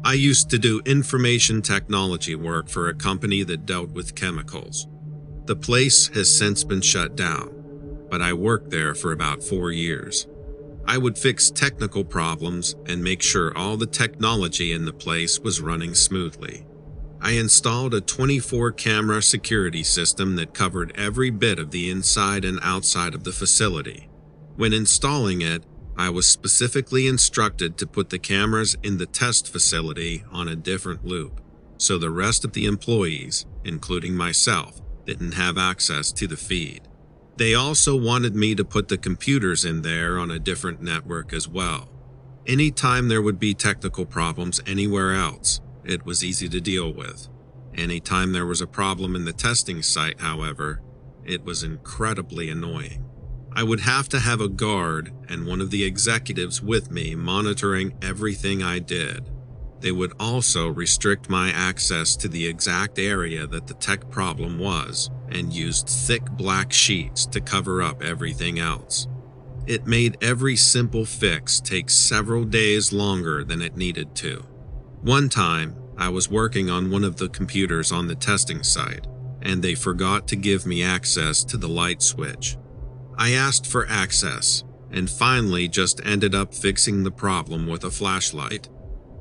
I used to do information technology work for a company that dealt with chemicals. The place has since been shut down, but I worked there for about 4 years. I would fix technical problems and make sure all the technology in the place was running smoothly. I installed a 24-camera security system that covered every bit of the inside and outside of the facility. When installing it, I was specifically instructed to put the cameras in the test facility on a different loop, so the rest of the employees, including myself, didn't have access to the feed. They also wanted me to put the computers in there on a different network as well. Anytime there would be technical problems anywhere else, it was easy to deal with. Anytime there was a problem in the testing site, however, it was incredibly annoying. I would have to have a guard and one of the executives with me monitoring everything I did. They would also restrict my access to the exact area that the tech problem was and used thick black sheets to cover up everything else. It made every simple fix take several days longer than it needed to. One time, I was working on one of the computers on the testing site, and they forgot to give me access to the light switch. I asked for access, and finally just ended up fixing the problem with a flashlight.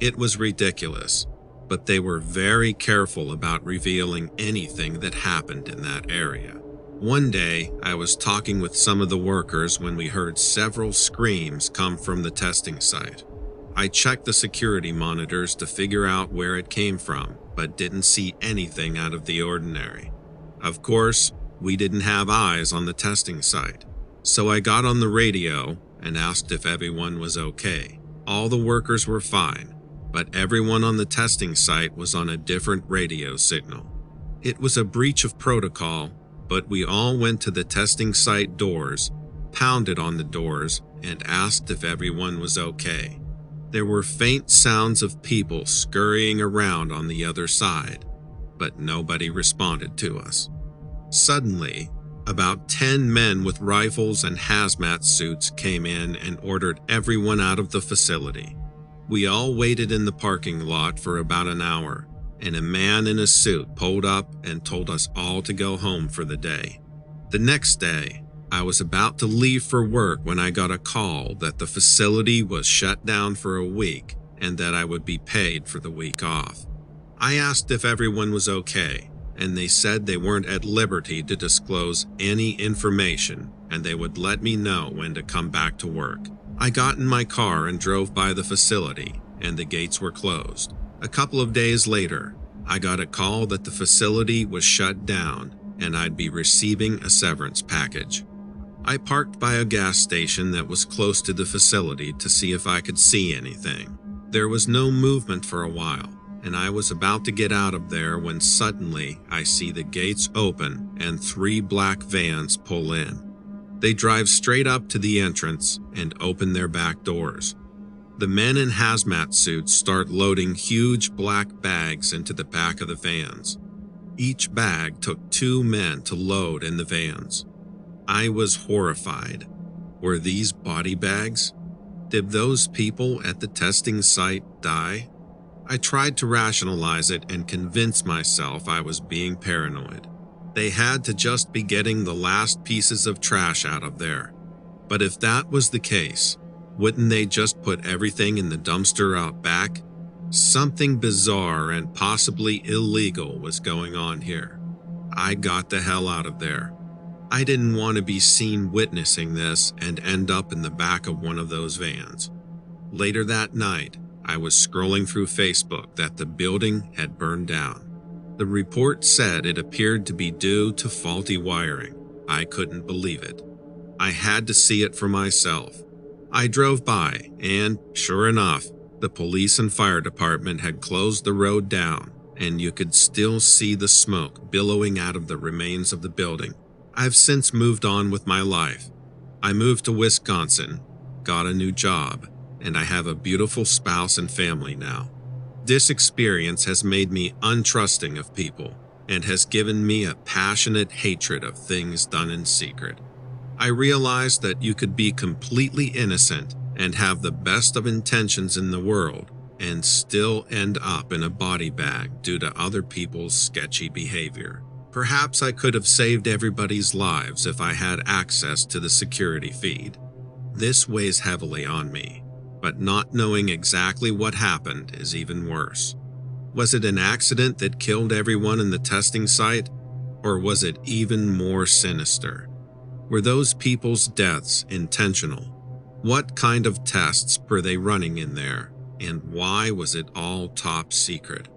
It was ridiculous, but they were very careful about revealing anything that happened in that area. One day, I was talking with some of the workers when we heard several screams come from the testing site. I checked the security monitors to figure out where it came from, but didn't see anything out of the ordinary. Of course, we didn't have eyes on the testing site, so I got on the radio and asked if everyone was okay. All the workers were fine, but everyone on the testing site was on a different radio signal. It was a breach of protocol, but we all went to the testing site doors, pounded on the doors, and asked if everyone was okay. There were faint sounds of people scurrying around on the other side, but nobody responded to us. Suddenly, about 10 men with rifles and hazmat suits came in and ordered everyone out of the facility. We all waited in the parking lot for about an hour, and a man in a suit pulled up and told us all to go home for the day. The next day, I was about to leave for work when I got a call that the facility was shut down for a week and that I would be paid for the week off. I asked if everyone was okay, and they said they weren't at liberty to disclose any information and they would let me know when to come back to work. I got in my car and drove by the facility, and the gates were closed. A couple of days later, I got a call that the facility was shut down and I'd be receiving a severance package. I parked by a gas station that was close to the facility to see if I could see anything. There was no movement for a while, and I was about to get out of there when suddenly I see the gates open and 3 black vans pull in. They drive straight up to the entrance and open their back doors. The men in hazmat suits start loading huge black bags into the back of the vans. Each bag took 2 men to load in the vans. I was horrified. Were these body bags? Did those people at the testing site die? I tried to rationalize it and convince myself I was being paranoid. They had to just be getting the last pieces of trash out of there. But if that was the case, wouldn't they just put everything in the dumpster out back? Something bizarre and possibly illegal was going on here. I got the hell out of there. I didn't want to be seen witnessing this and end up in the back of one of those vans. Later that night, I was scrolling through Facebook that the building had burned down. The report said it appeared to be due to faulty wiring. I couldn't believe it. I had to see it for myself. I drove by, and sure enough, the police and fire department had closed the road down, and you could still see the smoke billowing out of the remains of the building. I've since moved on with my life. I moved to Wisconsin, got a new job, and I have a beautiful spouse and family now. This experience has made me untrusting of people and has given me a passionate hatred of things done in secret. I realized that you could be completely innocent and have the best of intentions in the world, and still end up in a body bag due to other people's sketchy behavior. Perhaps I could have saved everybody's lives if I had access to the security feed. This weighs heavily on me, but not knowing exactly what happened is even worse. Was it an accident that killed everyone in the testing site, or was it even more sinister? Were those people's deaths intentional? What kind of tests were they running in there, and why was it all top secret?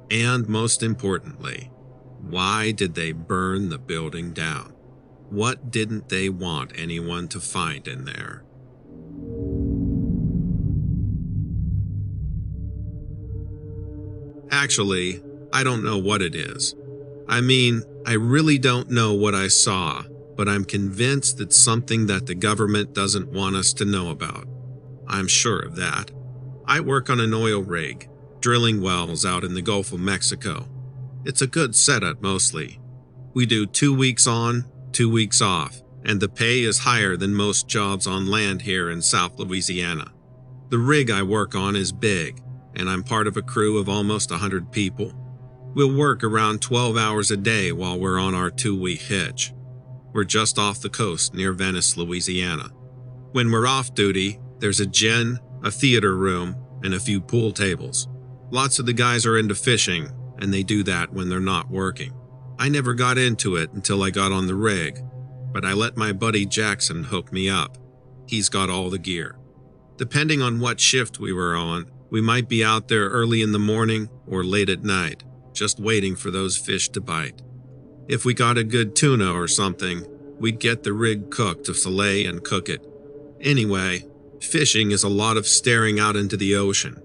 And most importantly, why did they burn the building down? What didn't they want anyone to find in there? Actually, I don't know what it is. I mean, I really don't know what I saw, but I'm convinced it's something that the government doesn't want us to know about. I'm sure of that. I work on an oil rig, drilling wells out in the Gulf of Mexico. It's a good setup mostly. We do 2 weeks on, 2 weeks off, and the pay is higher than most jobs on land here in South Louisiana. The rig I work on is big, and I'm part of a crew of almost 100 people. We'll work around 12 hours a day while we're on our 2-week hitch. We're just off the coast near Venice, Louisiana. When we're off duty, there's a gym, a theater room, and a few pool tables. Lots of the guys are into fishing, and they do that when they're not working. I never got into it until I got on the rig, but I let my buddy Jackson hook me up. He's got all the gear. Depending on what shift we were on, we might be out there early in the morning or late at night, just waiting for those fish to bite. If we got a good tuna or something, we'd get the rig cooked to fillet and cook it. Anyway, fishing is a lot of staring out into the ocean.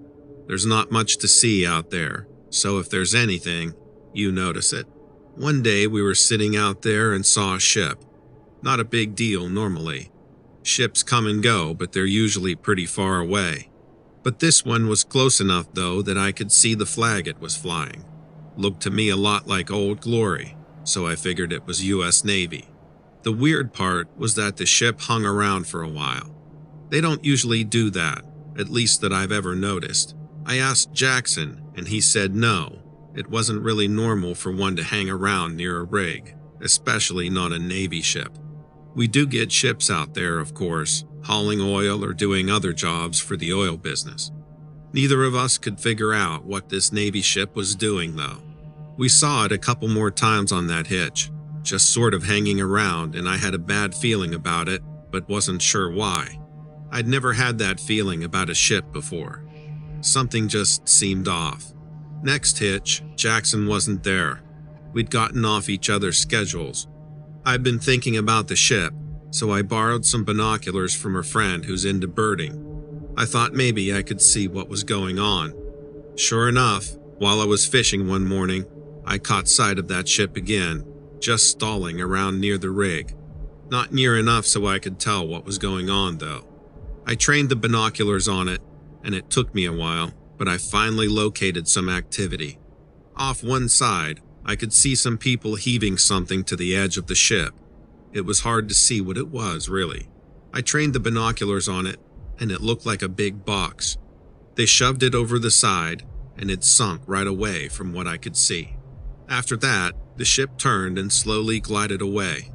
There's not much to see out there, so if there's anything, you notice it. One day we were sitting out there and saw a ship. Not a big deal normally. Ships come and go, but they're usually pretty far away. But this one was close enough though that I could see the flag it was flying. Looked to me a lot like Old Glory, so I figured it was US Navy. The weird part was that the ship hung around for a while. They don't usually do that, at least that I've ever noticed. I asked Jackson, and he said no, it wasn't really normal for one to hang around near a rig, especially not a Navy ship. We do get ships out there, of course, hauling oil or doing other jobs for the oil business. Neither of us could figure out what this Navy ship was doing, though. We saw it a couple more times on that hitch, just sort of hanging around, and I had a bad feeling about it, but wasn't sure why. I'd never had that feeling about a ship before. Something just seemed off. Next hitch, Jackson wasn't there. We'd gotten off each other's schedules. I'd been thinking about the ship, so I borrowed some binoculars from a friend who's into birding. I thought maybe I could see what was going on. Sure enough, while I was fishing one morning, I caught sight of that ship again, just stalling around near the rig. Not near enough so I could tell what was going on, though. I trained the binoculars on it, and it took me a while, but I finally located some activity. Off one side, I could see some people heaving something to the edge of the ship. It was hard to see what it was, really. I trained the binoculars on it, and it looked like a big box. They shoved it over the side, and it sunk right away from what I could see. After that, the ship turned and slowly glided away.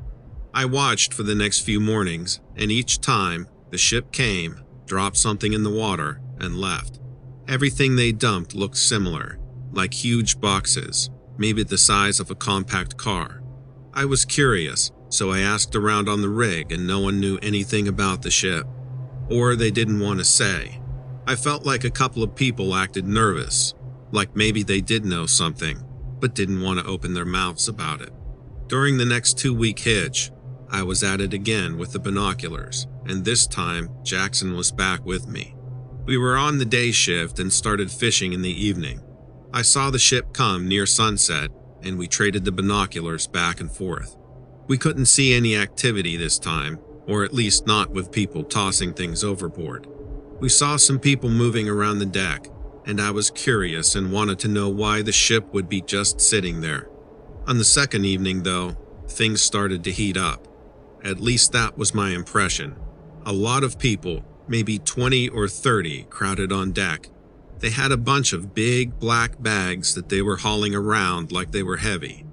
I watched for the next few mornings, and each time, the ship came, dropped something in the water, and left. Everything they dumped looked similar, like huge boxes, maybe the size of a compact car. I was curious, so I asked around on the rig and no one knew anything about the ship. Or they didn't want to say. I felt like a couple of people acted nervous, like maybe they did know something, but didn't want to open their mouths about it. During the next 2-week hitch, I was at it again with the binoculars, and this time Jackson was back with me. We were on the day shift and started fishing in the evening. I saw the ship come near sunset, and we traded the binoculars back and forth. We couldn't see any activity this time, or at least not with people tossing things overboard. We saw some people moving around the deck, and I was curious and wanted to know why the ship would be just sitting there. On the second evening, though, things started to heat up. At least that was my impression. A lot of people, maybe 20 or 30, crowded on deck. They had a bunch of big black bags that they were hauling around like they were heavy.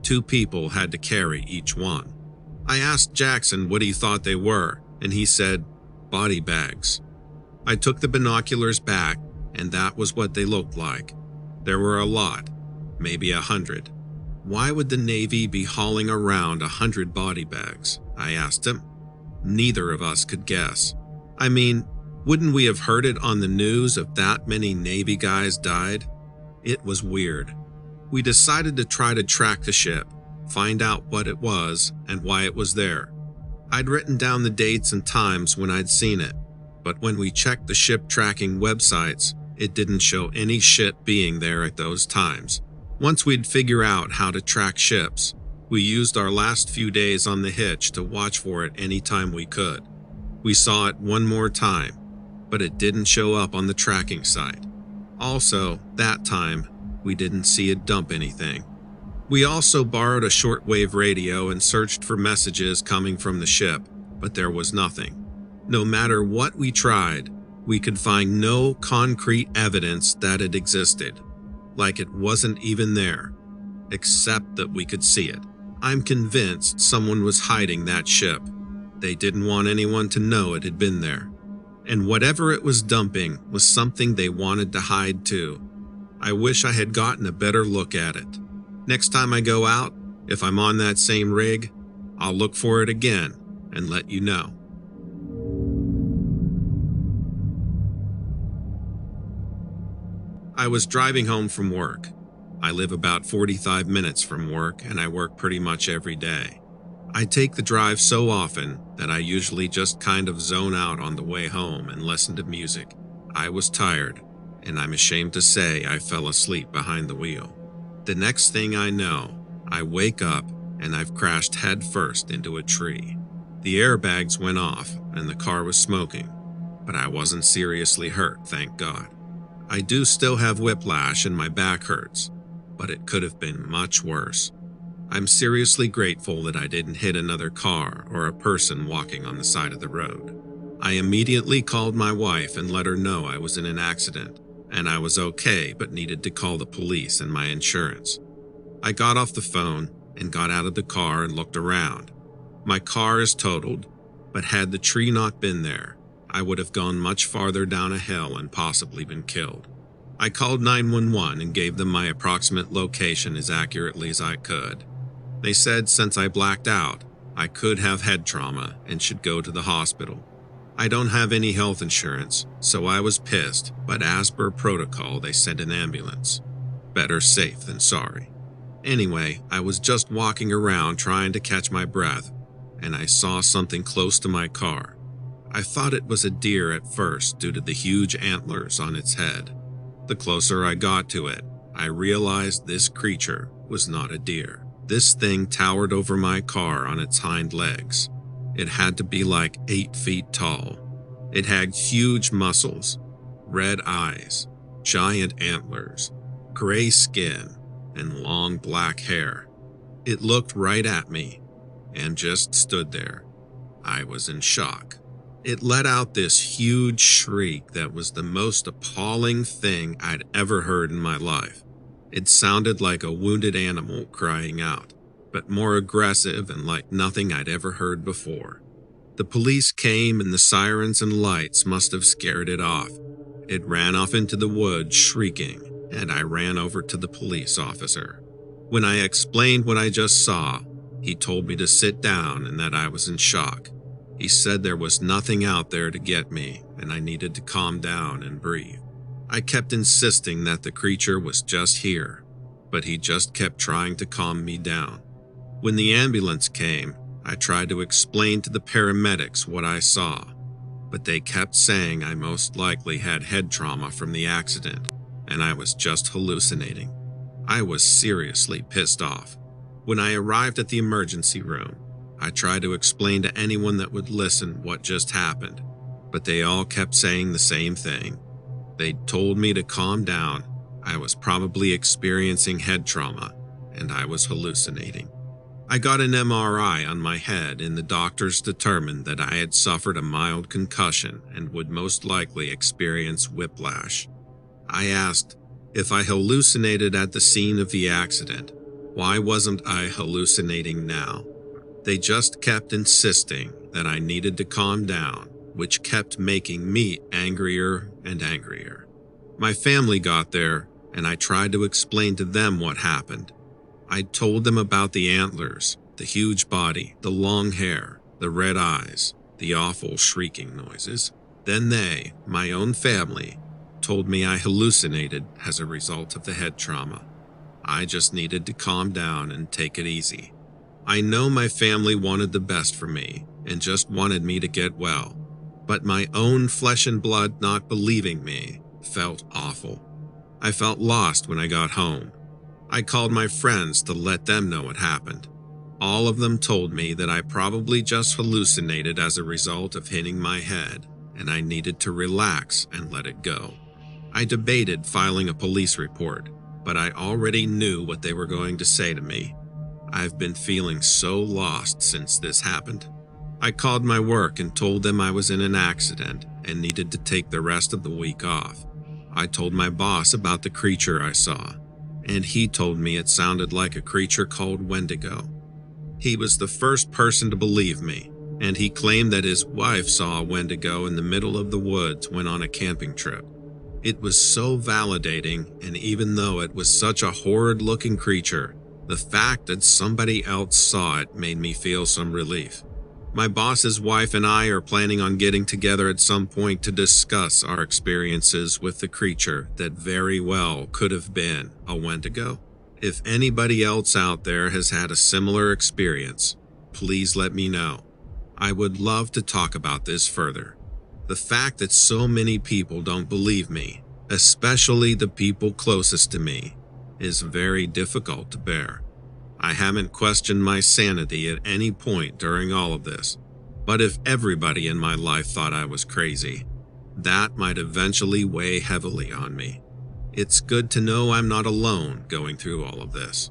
2 people had to carry each one. I asked Jackson what he thought they were, and he said, body bags. I took the binoculars back, and that was what they looked like. There were a lot, maybe 100. Why would the Navy be hauling around 100 body bags? I asked him. Neither of us could guess. I mean, wouldn't we have heard it on the news if that many Navy guys died? It was weird. We decided to try to track the ship, find out what it was and why it was there. I'd written down the dates and times when I'd seen it, but when we checked the ship tracking websites, it didn't show any ship being there at those times. Once we'd figure out how to track ships, we used our last few days on the hitch to watch for it anytime we could. We saw it one more time, but it didn't show up on the tracking site. Also, that time, we didn't see it dump anything. We also borrowed a shortwave radio and searched for messages coming from the ship, but there was nothing. No matter what we tried, we could find no concrete evidence that it existed, like it wasn't even there, except that we could see it. I'm convinced someone was hiding that ship. They didn't want anyone to know it had been there. And whatever it was dumping was something they wanted to hide too. I wish I had gotten a better look at it. Next time I go out, if I'm on that same rig, I'll look for it again and let you know. I was driving home from work. I live about 45 minutes from work and I work pretty much every day. I take the drive so often that I usually just kind of zone out on the way home and listen to music. I was tired, and I'm ashamed to say I fell asleep behind the wheel. The next thing I know, I wake up and I've crashed headfirst into a tree. The airbags went off and the car was smoking, but I wasn't seriously hurt, thank God. I do still have whiplash and my back hurts, but it could have been much worse. I'm seriously grateful that I didn't hit another car or a person walking on the side of the road. I immediately called my wife and let her know I was in an accident, and I was okay but needed to call the police and my insurance. I got off the phone and got out of the car and looked around. My car is totaled, but had the tree not been there, I would have gone much farther down a hill and possibly been killed. I called 911 and gave them my approximate location as accurately as I could. They said since I blacked out, I could have head trauma and should go to the hospital. I don't have any health insurance, so I was pissed, but as per protocol, they sent an ambulance. Better safe than sorry. Anyway, I was just walking around trying to catch my breath, and I saw something close to my car. I thought it was a deer at first due to the huge antlers on its head. The closer I got to it, I realized this creature was not a deer. This thing towered over my car on its hind legs. It had to be like 8 feet tall. It had huge muscles, red eyes, giant antlers, gray skin, and long black hair. It looked right at me and just stood there. I was in shock. It let out this huge shriek that was the most appalling thing I'd ever heard in my life. It sounded like a wounded animal crying out, but more aggressive and like nothing I'd ever heard before. The police came and the sirens and lights must have scared it off. It ran off into the woods shrieking, and I ran over to the police officer. When I explained what I just saw, he told me to sit down and that I was in shock. He said there was nothing out there to get me and I needed to calm down and breathe. I kept insisting that the creature was just here, but he just kept trying to calm me down. When the ambulance came, I tried to explain to the paramedics what I saw, but they kept saying I most likely had head trauma from the accident and I was just hallucinating. I was seriously pissed off. When I arrived at the emergency room, I tried to explain to anyone that would listen what just happened, but they all kept saying the same thing. They told me to calm down. I was probably experiencing head trauma, and I was hallucinating. I got an MRI on my head, and the doctors determined that I had suffered a mild concussion and would most likely experience whiplash. I asked, if I hallucinated at the scene of the accident, why wasn't I hallucinating now? They just kept insisting that I needed to calm down, which kept making me angrier and angrier. My family got there, and I tried to explain to them what happened. I told them about the antlers, the huge body, the long hair, the red eyes, the awful shrieking noises. Then they, my own family, told me I hallucinated as a result of the head trauma. I just needed to calm down and take it easy. I know my family wanted the best for me and just wanted me to get well, but my own flesh and blood not believing me felt awful. I felt lost when I got home. I called my friends to let them know what happened. All of them told me that I probably just hallucinated as a result of hitting my head, and I needed to relax and let it go. I debated filing a police report, but I already knew what they were going to say to me. I've been feeling so lost since this happened. I called my work and told them I was in an accident and needed to take the rest of the week off. I told my boss about the creature I saw, and he told me it sounded like a creature called Wendigo. He was the first person to believe me, and he claimed that his wife saw a Wendigo in the middle of the woods when on a camping trip. It was so validating, and even though it was such a horrid-looking creature, the fact that somebody else saw it made me feel some relief. My boss's wife and I are planning on getting together at some point to discuss our experiences with the creature that very well could have been a Wendigo. If anybody else out there has had a similar experience, please let me know. I would love to talk about this further. The fact that so many people don't believe me, especially the people closest to me, is very difficult to bear. I haven't questioned my sanity at any point during all of this, but if everybody in my life thought I was crazy, that might eventually weigh heavily on me. It's good to know I'm not alone going through all of this.